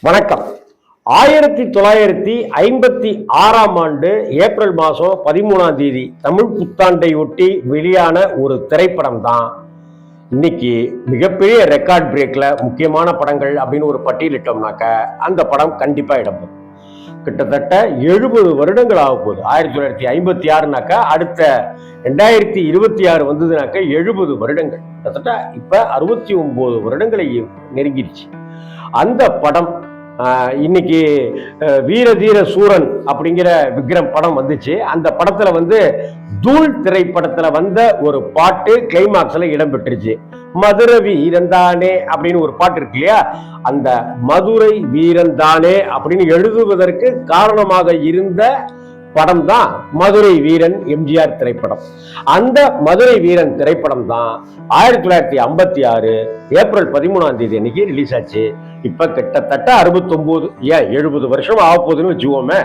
வணக்கம். 1956 ஏப்ரல் மாதம் 13 தமிழ் புத்தாண்டை ஒட்டி வெளியான ஒரு திரைப்படம் தான் இன்னைக்கு மிகப்பெரிய ரெக்கார்ட் பிரேக்ல முக்கியமான படங்கள் அப்படின்னு ஒரு பட்டியலிட்டோம்னாக்க அந்த படம் கண்டிப்பா இடம்பெறும். கிட்டத்தட்ட 70 வருடங்கள் ஆக போகுது. 1956 அடுத்த 2026 வந்ததுனாக்க 70 வருடங்கள், கிட்டத்தட்ட இப்ப 69 வருடங்களை நெருங்கிடுச்சு. அந்த படம் இன்னைக்கு வீர தீர சூரன் அப்படிங்கிற விக்ரம் படம் வந்துச்சு. அந்த படத்துல தூள் திரைப்படத்துல வந்த ஒரு பாட்டு கிளைமாக்ஸ்ல இடம்பெற்றுச்சு. மதுரை வீரன் தானே அப்படின்னு ஒரு பாட்டு இருக்கு இல்லையா, அந்த மதுரை வீரன் தானே அப்படின்னு எழுதுவதற்கு காரணமாக இருந்த படம் தான் மதுரை வீரன் எம்ஜிஆர் திரைப்படம். அந்த மதுரை வீரன் திரைப்படம் தான் 1956 ஏப்ரல் 13 அன்னைக்கு ரிலீஸ் ஆச்சு. இப்ப கிட்டத்தட்ட 69 70 வருஷம் ஆக போகுதுன்னு வச்சுக்கோமே.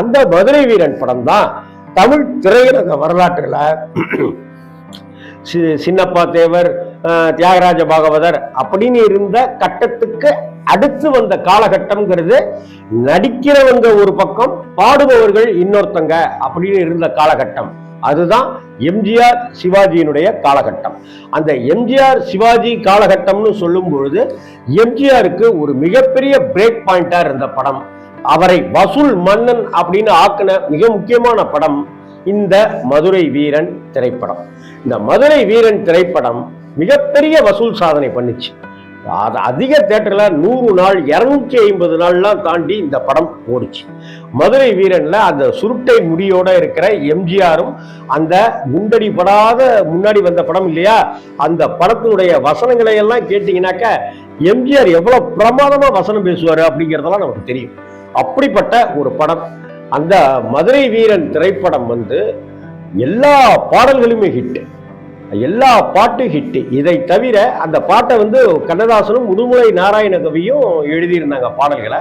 அந்த மதுரை வீரன் படம் தான் தமிழ் திரையுலக வரலாற்றுல சின்னப்பா தேவர், தியாகராஜ பாகவதர் அப்படின்னு இருந்த கட்டத்துக்கு அடுத்து வந்த காலகட்டம்ங்கிறது நடிக்கிறவங்க ஒரு பக்கம், பாடுபவர்கள் இன்னொருத்தங்க அப்படின்னு இருந்த காலகட்டம். அதுதான் எம்ஜிஆர் சிவாஜியினுடைய காலகட்டம். அந்த எம்ஜிஆர் சிவாஜி காலகட்டம்னு சொல்லும் பொழுது எம்ஜிஆருக்கு ஒரு மிகப்பெரிய பிரேக் பாயிண்டா இருந்த படம், அவரை வசூல் மன்னன் அப்படின்னு ஆக்கின மிக முக்கியமான படம் இந்த மதுரை வீரன் திரைப்படம். இந்த மதுரை வீரன் திரைப்படம் மிகப்பெரிய வசூல் சாதனை பண்ணிச்சு. அதிக தியேட்டர்ல 100 நாள் 250 நாள்லாம் தாண்டி இந்த படம் ஓடிச்சு. மதுரை வீரன்ல அந்த சுருட்டை முடியோட இருக்கிற எம்ஜிஆரும் அந்த முண்டடி படாத முன்னாடி வந்த படம் இல்லையா, அந்த படத்தினுடைய வசனங்களை எல்லாம் கேட்டீங்கன்னாக்க எம்ஜிஆர் எவ்வளவு பிரமாதமா வசனம் பேசுவாரு அப்படிங்கிறதெல்லாம் நமக்கு தெரியும். அப்படிப்பட்ட ஒரு படம் அந்த மதுரை வீரன் திரைப்படம். எல்லா பாடல்களுமே ஹிட், எல்லா பாட்டும் ஹிட். இதை தவிர அந்த பாட்டை கண்ணதாசனும் முதுமலை நாராயண கவியும் எழுதியிருந்தாங்க பாடல்களை.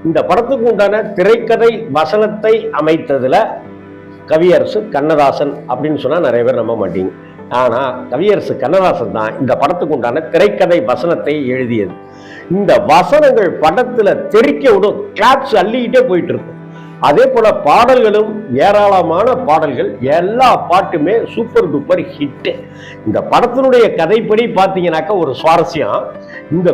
இந்த படத்துக்கு உண்டான திரைக்கதை வசனத்தை அமைத்ததுல கவியரசு கண்ணதாசன் அப்படின்னு சொன்னா நிறைய பேர் நம்ப மாட்டீங்க. ஆனா கவியரசு கண்ணதாசன் தான் இந்த படத்துக்கு உண்டான திரைக்கதை வசனத்தை எழுதியது. இந்த வசனங்கள் படத்துல தெரிக்க விடும், கிளாப்ஸ் அள்ளிக்கிட்டே போயிட்டு இருக்கும். அதே போல பாடல்களும் ஏராளமான பாடல்கள், எல்லா பாட்டுமே சூப்பர் டூப்பர் ஹிட். இந்த படத்தினுடைய கதைப்படி பார்த்தீங்கன்னாக்கா ஒரு சுவாரஸ்யம், இந்த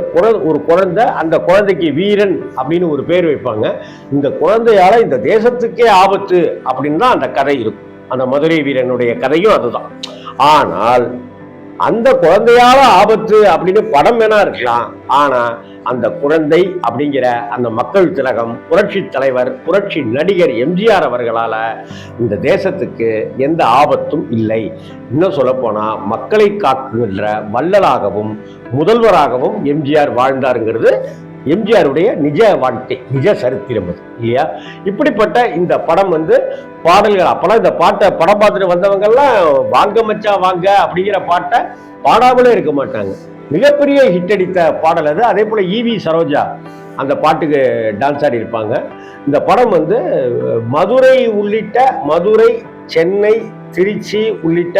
ஒரு குழந்தை, அந்த குழந்தைக்கு வீரன் அப்படின்னு ஒரு பேர் வைப்பாங்க. இந்த குழந்தையால இந்த தேசத்துக்கே ஆபத்து அப்படின்னு தான் அந்த கதை இருக்கும். அந்த மதுரை வீரனுடைய கதையும் அதுதான். ஆனால் அந்த குழந்தையால ஆபத்து அப்படின்னு படம் வேணா இருக்கலாம், ஆனா அந்த குழந்தை அப்படிங்கிற அந்த மக்கள் திலகம், புரட்சி தலைவர், புரட்சி நடிகர் எம்ஜிஆர் அவர்களால இந்த தேசத்துக்கு எந்த ஆபத்தும் இல்லை. இன்னும் சொல்ல போனா மக்களை காக்குகின்ற வள்ளலாகவும் முதல்வராகவும் எம்ஜிஆர் வாழ்ந்தாருங்கிறது எம்ஜிஆருடைய நிஜ வாழ்க்கை, நிஜ சரித்திரம் அது இல்லையா. இப்படிப்பட்ட இந்த படம் பாடல்கள், அப்பெல்லாம் இந்த பாட்டை படம் பார்த்துட்டு வந்தவங்க எல்லாம் வாங்க மச்சா வாங்க அப்படிங்கிற பாட்டை பாடாமலே இருக்க மாட்டாங்க. மிகப்பெரிய ஹிட் அடித்த பாடல் அது. அதே போல ஈவி சரோஜா அந்த பாட்டுக்கு டான்ஸ் ஆடி இருப்பாங்க. இந்த படம் மதுரை உள்ளிட்ட மதுரை, சென்னை, திருச்சி உள்ளிட்ட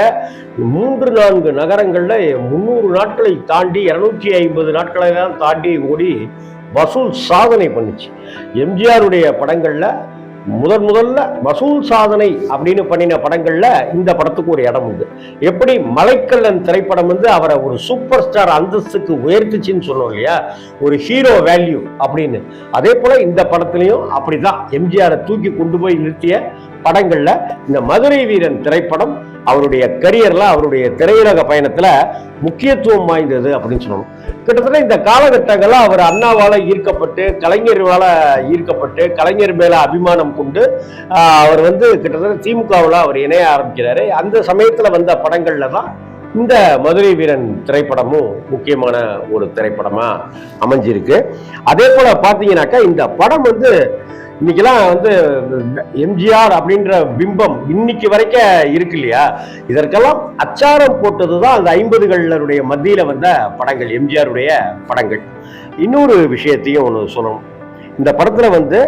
3-4 நகரங்கள்ல 300 நாட்களை தாண்டி 250 நாட்களை தான் தாண்டி ஓடி வசூல் சாதனை பண்ணுச்சு. எம்ஜிஆருடைய படங்கள்ல முதல்ல வசூல் சாதனை அப்படின்னு பண்ணின படங்கள்ல இந்த படத்துக்கு ஒரு இடம் உண்டு. எப்படி மலைக்கல்லன் திரைப்படம் அவரை ஒரு சூப்பர் ஸ்டார் அந்தஸ்துக்கு உயர்த்துச்சுன்னு சொன்னோம் இல்லையா, ஒரு ஹீரோ வேல்யூ அப்படின்னு, அதே போல இந்த படத்துலையும் அப்படிதான் எம்ஜிஆரை தூக்கி கொண்டு போய் நிறுத்திய படங்கள்ல இந்த மதுரை வீரன் திரைப்படம் அவருடைய கரியர்ல, அவருடைய திரையுலக பயணத்துல முக்கியத்துவம் வாய்ந்தது அப்படின்னு சொல்லணும். கிட்டத்தட்ட இந்த காலகட்டங்கள்ல அவர் அண்ணாவால ஈர்க்கப்பட்டு, கலைஞரால ஈர்க்கப்பட்டு, கலைஞர் மேல அபிமானம் கொண்டு அவர் கிட்டத்தட்ட திமுகவில் அவர் இணைய ஆரம்பிக்கிறாரு. அந்த சமயத்துல வந்த படங்கள்ல தான் இந்த மதுரை வீரன் திரைப்படமும் முக்கியமான ஒரு திரைப்படமா அமைஞ்சிருக்கு. அதே போல பாத்தீங்கன்னாக்கா இந்த படம் இன்னைக்கெல்லாம் எம்ஜிஆர் அப்படின்ற பிம்பம் இன்னைக்கு வரைக்கும் இருக்கு இல்லையா, இதற்கெல்லாம் அச்சாரம் போட்டதுதான் அந்த 50களுடைய மத்தியில வந்த படங்கள், எம்ஜிஆருடைய படங்கள். இன்னொரு விஷயத்தையும் ஒன்று சொல்லணும். இந்த படத்துல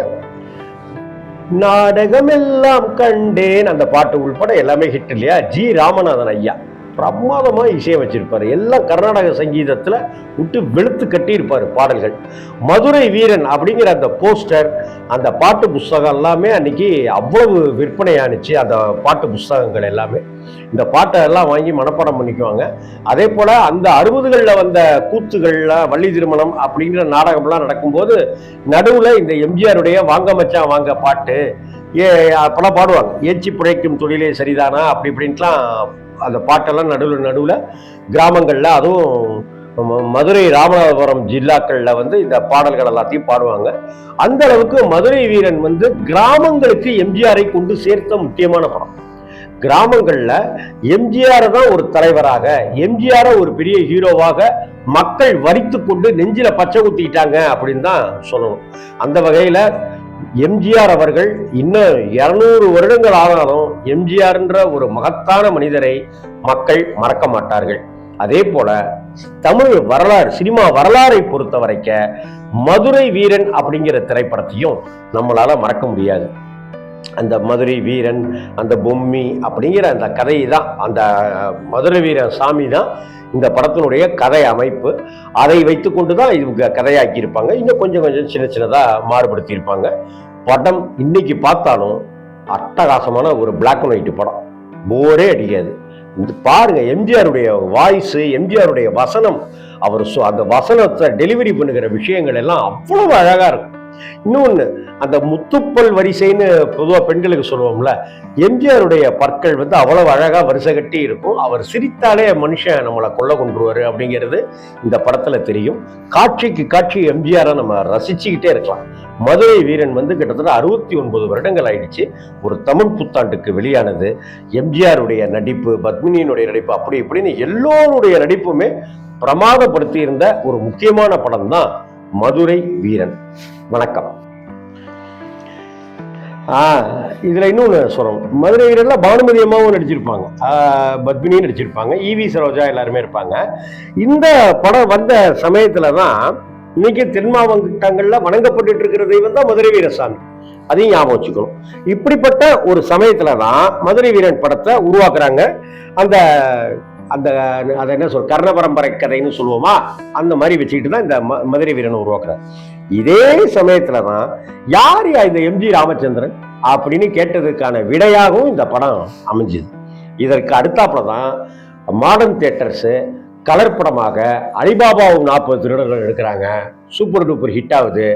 நாடகம் எல்லாம் கண்டேன் அந்த பாட்டு உள்பட எல்லாமே ஹிட் இல்லையா. ஜி ராமநாதன் ஐயா பிரமாதமா இசையமைச்சிருப்பாரு. எல்லாம் கர்நாடக சங்கீதத்துல விட்டு வெளுத்து கட்டியிருப்பாரு பாடல்கள். மதுரை வீரன் அப்படிங்கிற அந்த போஸ்டர், அந்த பாட்டு புஸ்தகம் எல்லாமே அன்னைக்கு அவ்வளவு விற்பனையானுச்சு. அந்த பாட்டு புஸ்தகங்கள் எல்லாமே இந்த பாட்டை எல்லாம் வாங்கி மனப்பாடம் பண்ணிக்குவாங்க. அதே போல அந்த 60களில் வந்த கூத்துகள்ல வள்ளி திருமணம் அப்படிங்கிற நாடகம்லாம் நடக்கும்போது நடுவுல இந்த எம்ஜிஆருடைய வாங்க மச்சான் வாங்க பாட்டு அப்பெல்லாம் பாடுவாங்க. ஏச்சி பிழைக்கும் தொழிலே சரிதானா அப்படி இப்படின்ட்டுலாம் அந்த பாட்டெல்லாம் நடுவில் கிராமங்கள்ல, அதுவும் மதுரை ராமநாதபுரம் ஜில்லாக்கள்ல இந்த பாடல்கள் எல்லாத்தையும் பாடுவாங்க. அந்த அளவுக்கு மதுரை வீரன் கிராமங்களுக்கு எம்ஜிஆரை கொண்டு சேர்த்த முக்கியமான படம். கிராமங்கள்ல எம்ஜிஆர் தான் ஒரு தலைவராக, எம்ஜிஆரை ஒரு பெரிய ஹீரோவாக மக்கள் வரித்து கொண்டு நெஞ்சில பச்சை குத்திட்டாங்க அப்படின்னு தான் சொல்லணும். அந்த வகையில எம்ஜிஆர் அவர்கள் இன்னும் 200 வருடங்கள் ஆனாலும் எம்ஜிஆர்ன்ற ஒரு மகத்தான மனிதரை மக்கள் மறக்க மாட்டார்கள். அதே போல தமிழ் வரலாறு, சினிமா வரலாறை பொறுத்த வரைக்க மதுரை வீரன் அப்படிங்கிற திரைப்படத்தையும் நம்மளால மறக்க முடியாது. அந்த மதுரை வீரன், அந்த பொம்மி அப்படிங்கிற அந்த கதை தான், அந்த மதுரை வீரன் சாமி தான் இந்த படத்தினுடைய கதை அமைப்பு. அதை வைத்துக்கொண்டு தான் இவங்க கதையாக்கி இருப்பாங்க. இன்னும் கொஞ்சம் கொஞ்சம் சின்ன சின்னதா மாறுபடுத்தி இருப்பாங்க. படம் இன்னைக்கு பார்த்தாலும் அட்டகாசமான ஒரு பிளாக் அண்ட் ஒயிட் படம், போரே அடிக்காது. பாருங்க, எம்ஜிஆருடைய வாய்ஸ், எம்ஜிஆருடைய வசனம், அவர் அந்த வசனத்தை டெலிவரி பண்ணுகிற விஷயங்கள் எல்லாம் அவ்வளவு அழகா இருக்கும். இன்னொன்னு, அந்த முத்துப்பல் வரிசைன்னு பொதுவா பெண்களுக்கு சொல்லுவோம்ல, எம்ஜிஆருடைய பற்கள் அவ்வளவு அழகா வரிசை கட்டி இருக்கும். அவர் சிரித்தாலே மனுஷன் நம்மளை கொள்ள கொண்டுருவாரு அப்படிங்கிறது இந்த படத்துல தெரியும். காட்சிக்கு காட்சி எம்ஜிஆரை நம்ம ரசிச்சுக்கிட்டே இருக்கலாம். மதுரை வீரன் கிட்டத்தட்ட 69 வருடங்கள் ஆயிடுச்சு. ஒரு தமிழ் புத்தாண்டுக்கு வெளியானது. எம்ஜிஆருடைய நடிப்பு, பத்மினியினுடைய நடிப்பு, அப்படி இப்படின்னு எல்லோருடைய நடிப்புமே பிரமாதப்படுத்தி இருந்த ஒரு முக்கியமான படம் தான் மதுரை வீரன். வணக்கம். இதுல இன்னொன்னு சொல்லணும், மதுரை வீரன்ல பானுமதி அம்மாவும் நடிச்சிருப்பாங்க, பத்மினியும் நடிச்சிருப்பாங்க, ஈவி சரோஜா எல்லாருமே இருப்பாங்க. இந்த படம் வந்த சமயத்துலதான் இன்னைக்கு தென் மாவட்டங்கள்ல வணங்கப்பட்டு இருக்கிற தெய்வம் தான் மதுரை வீரசாமி. அதையும் ஞாபகம் வச்சுக்கணும். இப்படிப்பட்ட ஒரு சமயத்துலதான் மதுரை வீரன் படத்தை உருவாக்குறாங்க. அந்த அந்த அதை என்ன சொல் கர்ண பரம்பரை கதைன்னு சொல்லுவோமா, அந்த மாதிரி வச்சுக்கிட்டு தான் இந்த மதுரை வீரனை உருவாக்குறாங்க. இதே சமயத்துலதான் யார் இந்த எம்ஜி ராமச்சந்திரன் அப்படின்னு கேட்டதுக்கான விடையாகவும் இந்த படம் அமைஞ்சுது. இதற்கு அடுத்தாப்புலதான் மாடர்ன் தியேட்டர்ஸ் கலர் படமாக அலிபாபாவும் 40 திருடர்கள் எடுக்கிறாங்க, சூப்பர் டூப்பர் ஹிட் ஆகுது.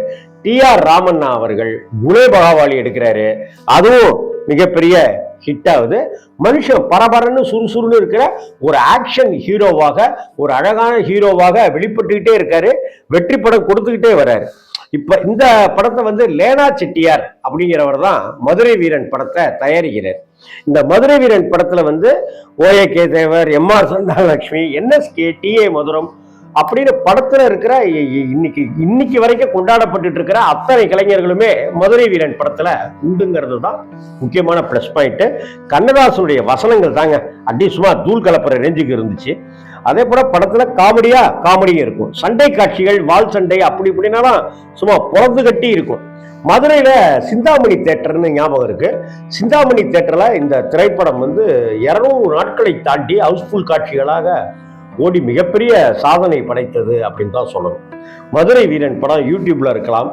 டி.ஆர். ராமண்ணா அவர்கள் குலே பகாவாலி எடுக்கிறாரு, அதுவும் மிகப்பெரிய ஹிட் ஆகுது. மனுஷன் பரபரன்னு சுறுசுறுன்னு இருக்கிற ஒரு ஆக்ஷன் ஹீரோவாக, ஒரு அழகான ஹீரோவாக வெளிப்பட்டுக்கிட்டே இருக்காரு. வெற்றி படம் கொடுத்துக்கிட்டே வர்றாரு. இப்ப இந்த படத்தை லேனா செட்டியார் அப்படிங்கிறவர் தான் மதுரை வீரன் படத்தை தயாரிக்கிறார். இந்த மதுரை வீரன் படத்துல ஓஏகே தேவர், எம்.ஆர். சந்தானலட்சுமி, என்.எஸ்.கே, டி.ஏ. மதுரம் அப்படின்னு படத்துல இருக்கிற இன்னைக்கு வரைக்கும் கொண்டாடப்பட்டு இருக்கிற அத்தனை கலைஞர்களுமே மதுரை வீரன் படத்துல உண்டுங்கிறது தான் முக்கியமான பிளஸ் பாயிண்ட். கண்ணதாசனுடைய வசனங்கள் தாங்க அப்படி சும்மா தூள் கலப்புற ரேஞ்சுக்கு இருந்துச்சு. அதே போல படத்துல காமெடியும் இருக்கும். சண்டை காட்சிகள், வால் சண்டை அப்படி இப்படின்னாலும் சும்மா புறந்து கட்டி இருக்கும். மதுரையில சிந்தாமணி தியேட்டர்னு ஞாபகம் இருக்கு. சிந்தாமணி தியேட்டர்ல இந்த திரைப்படம் 200 நாட்களை தாண்டி ஹவுஸ்ஃபுல் காட்சிகளாக ஓடி மிகப்பெரிய சாதனை படைத்தது அப்படின்னு தான் சொல்லணும். மதுரை வீரன் படம் யூடியூப்ல இருக்கலாம்,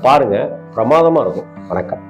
பாருங்க, பிரமாதமா இருக்கும். வணக்கம்.